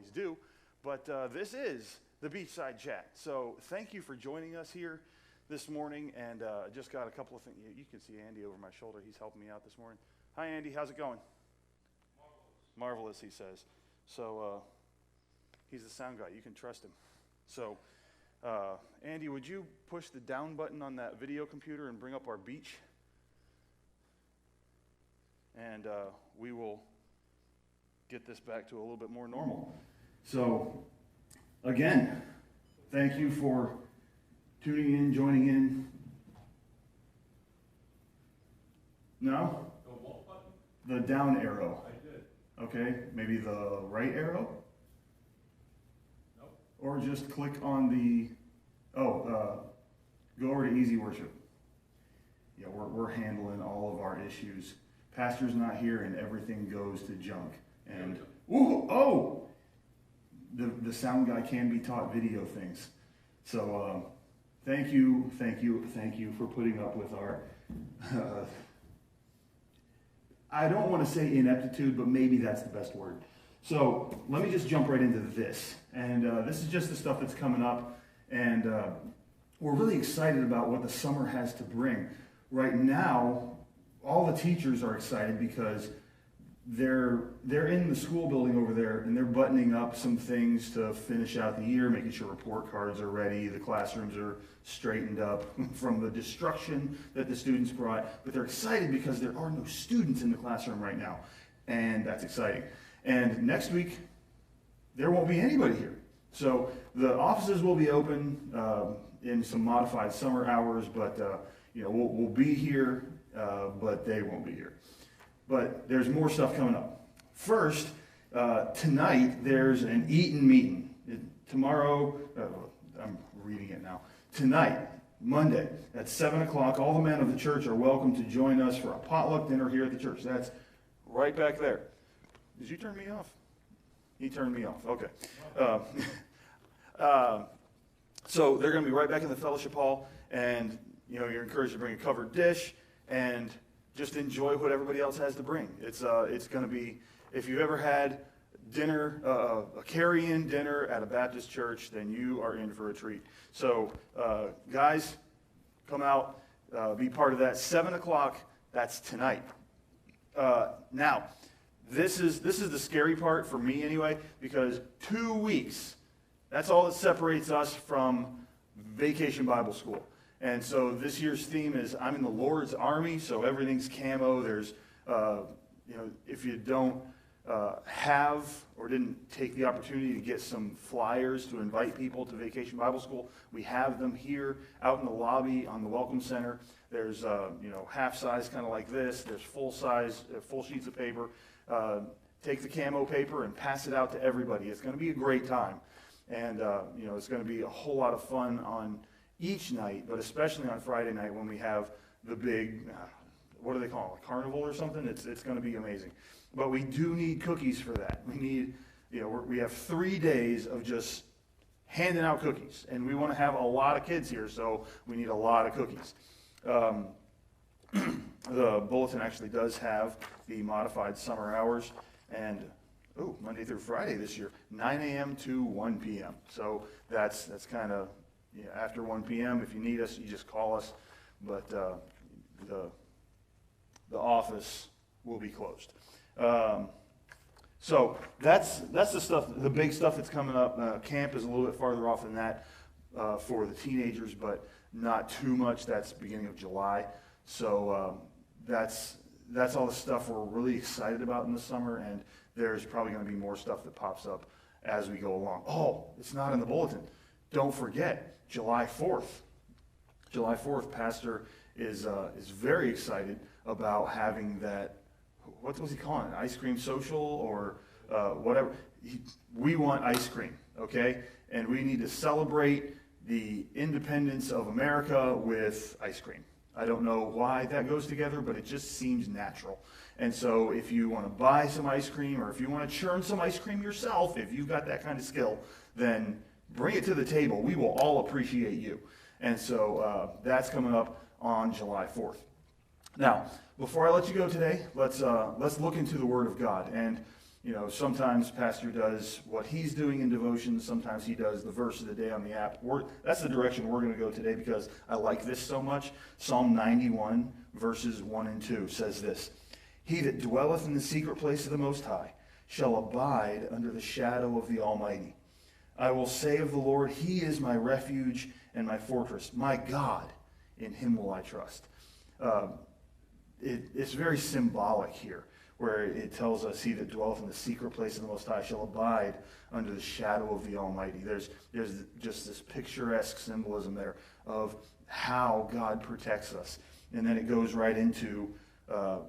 always do. But this is the Beachside Chat. So thank you for joining us here this morning. And just got a couple of things. You can see Andy over my shoulder. He's helping me out this morning. Hi, Andy. How's it going? Marvelous, he says. So he's the sound guy. You can trust him. So Andy, would you push the down button on that video computer and bring up our beach? And we will get this back to a little bit more normal. So, again, thank you for tuning in, joining in. No? The what button? The down arrow. I did. Okay, maybe the right arrow? Nope. Or just click on the, go over to Easy Worship. Yeah, we're handling all of our issues. Pastor's not here and everything goes to junk. And, the sound guy can be taught video things. So, thank you for putting up with our, I don't want to say ineptitude, but maybe that's the best word. So, let me just jump right into this. And this is just the stuff that's coming up. And we're really excited about what the summer has to bring. Right now, all the teachers are excited because they're in the school building over there and they're buttoning up some things to finish out the year, making sure report cards are ready, the classrooms are straightened up from the destruction that the students brought. But they're excited because there are no students in the classroom right now, and that's exciting. And next week, there won't be anybody here. So the offices will be open in some modified summer hours, but we'll be here, but they won't be here. But there's more stuff coming up. First, tonight there's an Eaton meeting. Tomorrow, I'm reading it now. Tonight, Monday, at 7 o'clock, all the men of the church are welcome to join us for a potluck dinner here at the church. That's right back there. Did you turn me off? He turned me off. Okay. So they're going to be right back in the fellowship hall, and you're encouraged to bring a covered dish and just enjoy what everybody else has to bring. It's going to be, if you've ever had dinner, a carry-in dinner at a Baptist church, then you are in for a treat. So, guys, come out, be part of that. 7 o'clock, that's tonight. Now, this is the scary part for me anyway, because 2 weeks, that's all that separates us from Vacation Bible School. And so this year's theme is I'm in the Lord's Army, so everything's camo. There's, if you don't have or didn't take the opportunity to get some flyers to invite people to Vacation Bible School, we have them here out in the lobby on the Welcome Center. There's, half size kind of like this. There's full size, full sheets of paper. Take the camo paper and pass it out to everybody. It's going to be a great time. And, it's going to be a whole lot of fun on each night, but especially on Friday night when we have the big, what do they call it, a carnival or something? It's going to be amazing. But we do need cookies for that. We need, we have 3 days of just handing out cookies, and we want to have a lot of kids here, so we need a lot of cookies. The bulletin actually does have the modified summer hours, and Monday through Friday this year, 9 a.m. to 1 p.m. So that's kind of, after 1 p.m., if you need us, you just call us. But the office will be closed. So that's the stuff, the big stuff that's coming up. Camp is a little bit farther off than that for the teenagers, but not too much. That's beginning of July. So that's all the stuff we're really excited about in the summer, and there's probably going to be more stuff that pops up as we go along. Oh, it's not in the bulletin. Don't forget, July 4th. July 4th, Pastor is very excited about having that, what was he calling it, ice cream social or whatever. We want ice cream, okay? And we need to celebrate the independence of America with ice cream. I don't know why that goes together, but it just seems natural. And so if you want to buy some ice cream or if you want to churn some ice cream yourself, if you've got that kind of skill, then bring it to the table. We will all appreciate you. And so that's coming up on July 4th. Now, before I let you go today, let's look into the Word of God. And Sometimes Pastor does what he's doing in devotion. Sometimes he does the verse of the day on the app. That's the direction we're going to go today because I like this so much. Psalm 91, verses 1 and 2 says this: "He that dwelleth in the secret place of the Most High shall abide under the shadow of the Almighty. I will say of the Lord, He is my refuge and my fortress. My God, in Him will I trust." It's very symbolic here, where it tells us, "He that dwelleth in the secret place of the Most High shall abide under the shadow of the Almighty." There's just this picturesque symbolism there of how God protects us. And then it goes right into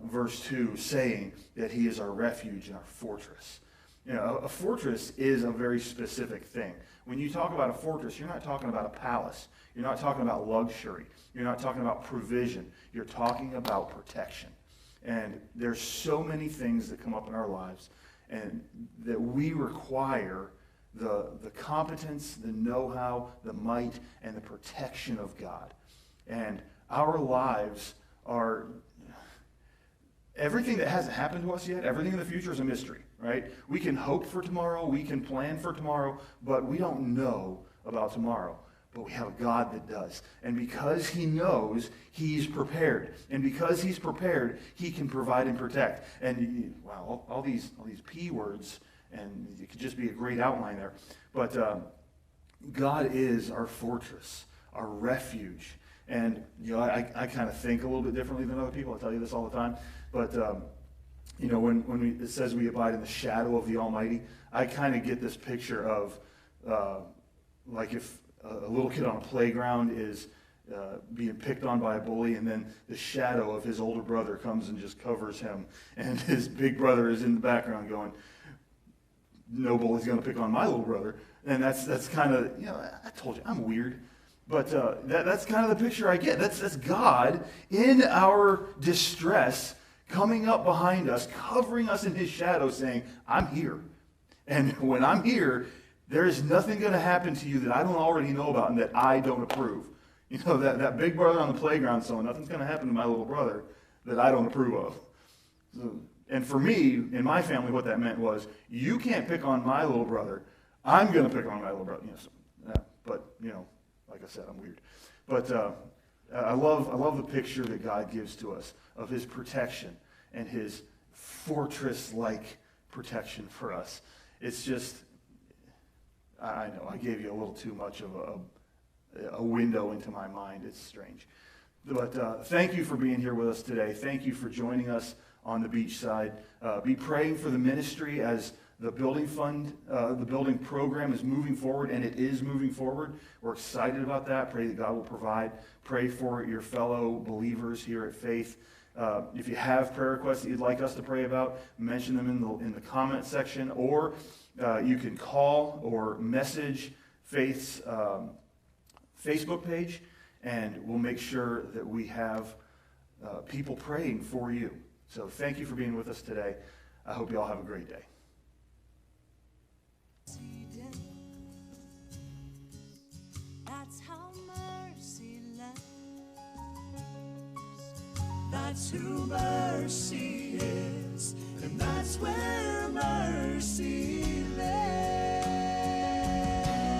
verse 2, saying that He is our refuge and our fortress. A fortress is a very specific thing. When you talk about a fortress, you're not talking about a palace. You're not talking about luxury. You're not talking about provision. You're talking about protection. And there's so many things that come up in our lives and that we require the competence, the know-how, the might, and the protection of God. And our lives are... Everything that hasn't happened to us yet, everything in the future is a mystery, right? We can hope for tomorrow, we can plan for tomorrow, but we don't know about tomorrow. But we have a God that does. And because He knows, He's prepared. And because He's prepared, He can provide and protect. And wow, all these P words, and it could just be a great outline there. But God is our fortress, our refuge. And I kind of think a little bit differently than other people. I tell you this all the time. But when it says we abide in the shadow of the Almighty, I kind of get this picture of like if a little kid on a playground is being picked on by a bully, and then the shadow of his older brother comes and just covers him, and his big brother is in the background going, "No bully's going to pick on my little brother." And that's kind of, I told you, I'm weird. But that's kind of the picture I get. That's God in our distress, coming up behind us, covering us in His shadow, saying, "I'm here. And when I'm here, there is nothing going to happen to you that I don't already know about and that I don't approve." That big brother on the playground saying, "Nothing's going to happen to my little brother that I don't approve of." And for me, in my family, what that meant was, you can't pick on my little brother. I'm going to pick on my little brother. Like I said, I'm weird. But I love the picture that God gives to us of His protection and His fortress-like protection for us. It's just, I know, I gave you a little too much of a window into my mind. It's strange. But thank you for being here with us today. Thank you for joining us on the beachside. Be praying for the ministry as the building fund, the building program is moving forward, and it is moving forward. We're excited about that. Pray that God will provide. Pray for your fellow believers here at Faith. If you have prayer requests that you'd like us to pray about, mention them in the comment section, or you can call or message Faith's Facebook page, and we'll make sure that we have people praying for you. So thank you for being with us today. I hope you all have a great day. That's how mercy lies. That's who mercy is, and that's where mercy lives.